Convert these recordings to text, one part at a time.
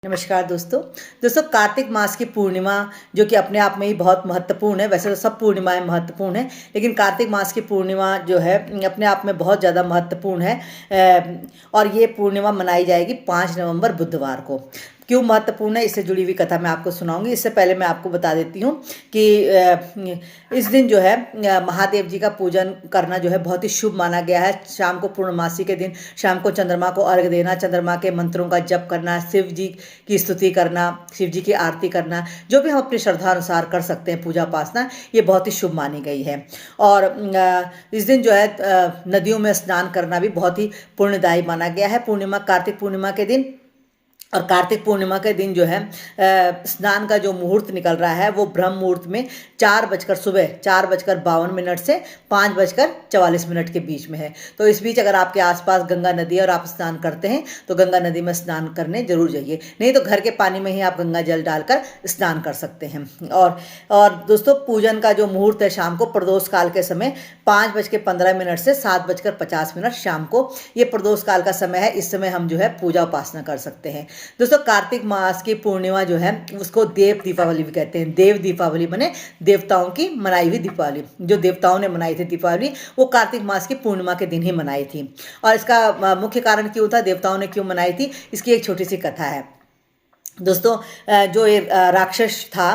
नमस्कार दोस्तों कार्तिक मास की पूर्णिमा जो कि अपने आप में ही बहुत महत्वपूर्ण है। वैसे तो सब पूर्णिमाएं महत्वपूर्ण है, लेकिन कार्तिक मास की पूर्णिमा जो है अपने आप में बहुत ज़्यादा महत्वपूर्ण है। और ये पूर्णिमा मनाई जाएगी 5 नवंबर बुधवार को। क्यों महत्वपूर्ण है, इससे जुड़ी हुई कथा मैं आपको सुनाऊंगी। इससे पहले मैं आपको बता देती हूँ कि इस दिन जो है महादेव जी का पूजन करना जो है बहुत ही शुभ माना गया है। शाम को पूर्णमासी के दिन शाम को चंद्रमा को अर्घ देना, चंद्रमा के मंत्रों का जप करना, शिव जी की स्तुति करना, शिव जी की आरती करना, जो भी हम अपनी श्रद्धा अनुसार कर सकते हैं पूजा उपासना, ये बहुत ही शुभ मानी गई है। और इस दिन जो है नदियों में स्नान करना भी बहुत ही पुण्यदायी माना गया है। कार्तिक पूर्णिमा के दिन और कार्तिक पूर्णिमा के दिन जो है स्नान का जो मुहूर्त निकल रहा है वो ब्रह्म मुहूर्त में सुबह 4:52 से 5:44 के बीच में है। तो इस बीच अगर आपके आसपास गंगा नदी है और आप स्नान करते हैं तो गंगा नदी में स्नान करने जरूर जाइए, नहीं तो घर के पानी में ही आप गंगा जल डालकर स्नान कर सकते हैं। और दोस्तों, पूजन का जो मुहूर्त है शाम को प्रदोष काल के समय 5:15 से 7:50 शाम को, ये प्रदोष काल का समय है। इस समय हम जो है पूजा उपासना कर सकते हैं। दोस्तों, कार्तिक मास की पूर्णिमा जो है उसको देव दीपावली भी कहते हैं। देव दीपावली माने देवताओं की मनाई हुई दीपावली। जो देवताओं ने मनाई थी दीपावली, वो कार्तिक मास की पूर्णिमा के दिन ही मनाई थी। और इसका मुख्य कारण क्यों था, देवताओं ने क्यों मनाई थी, इसकी एक छोटी सी कथा है। दोस्तों, जो ये राक्षस था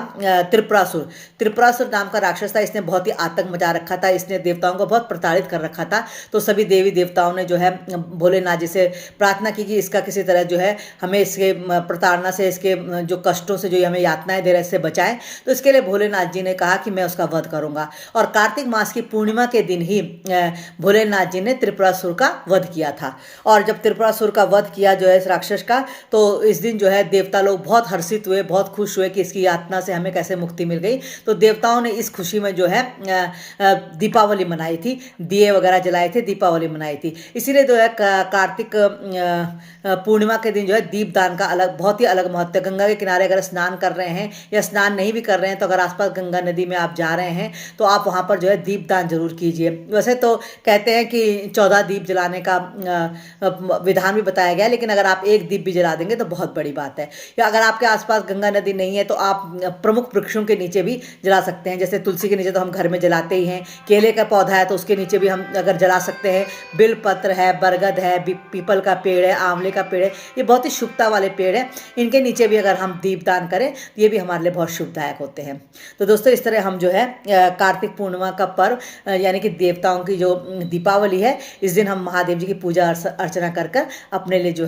त्रिपुरासुर नाम का राक्षस था। इसने बहुत ही आतंक मचा रखा था, इसने देवताओं को बहुत प्रताड़ित कर रखा था। तो सभी देवी देवताओं ने जो है भोलेनाथ जी से प्रार्थना की कि इसका किसी तरह जो है हमें इसके प्रताड़ना से, इसके जो कष्टों से, जो हमें यातनाएं दे रहे, इससे बचाएं। तो इसके लिए भोलेनाथ जी ने कहा कि मैं उसका वध करूंगा। और कार्तिक मास की पूर्णिमा के दिन ही भोलेनाथ जी ने त्रिपुरासुर का वध किया था। और जब त्रिपुरासुर का वध किया जो है इस राक्षस का, तो इस दिन जो है देवता लोग बहुत हर्षित हुए, बहुत खुश हुए कि इसकी यातना से हमें कैसे मुक्ति मिल गई। तो देवताओं ने इस खुशी में जो है दीपावली मनाई थी, दिए वगैरह जलाए थे, दीपावली मनाई थी। इसीलिए जो है कार्तिक पूर्णिमा के दिन जो है दीपदान का बहुत ही अलग महत्व है। गंगा के किनारे अगर स्नान कर रहे हैं या स्नान नहीं भी कर रहे हैं, तो अगर आसपास गंगा नदी में आप जा रहे हैं तो आप वहाँ पर जो है दीपदान जरूर कीजिए। वैसे तो कहते हैं कि 14 दीप जलाने का विधान भी बताया गया है, लेकिन अगर आप एक दीप भी जला देंगे तो बहुत बड़ी बात है। या अगर आपके आसपास गंगा नदी नहीं है तो आप प्रमुख वृक्षों के नीचे भी जला सकते हैं। जैसे तुलसी के नीचे तो हम घर में जलाते ही हैं, केले का पौधा है तो उसके नीचे भी हम अगर जला सकते हैं, बिल पत्र है, बरगद है, पीपल का पेड़ है, आंवले का पेड़ है, ये बहुत ही शुभता वाले पेड़ है। इनके नीचे भी अगर हम दीपदान करें तो ये भी हमारे लिए बहुत शुभदायक होते हैं। तो दोस्तों, इस तरह हम जो है कार्तिक पूर्णिमा का पर्व यानी कि देवताओं की जो दीपावली है, इस दिन हम महादेव जी की पूजा अर्चना कर अपने लिए जो है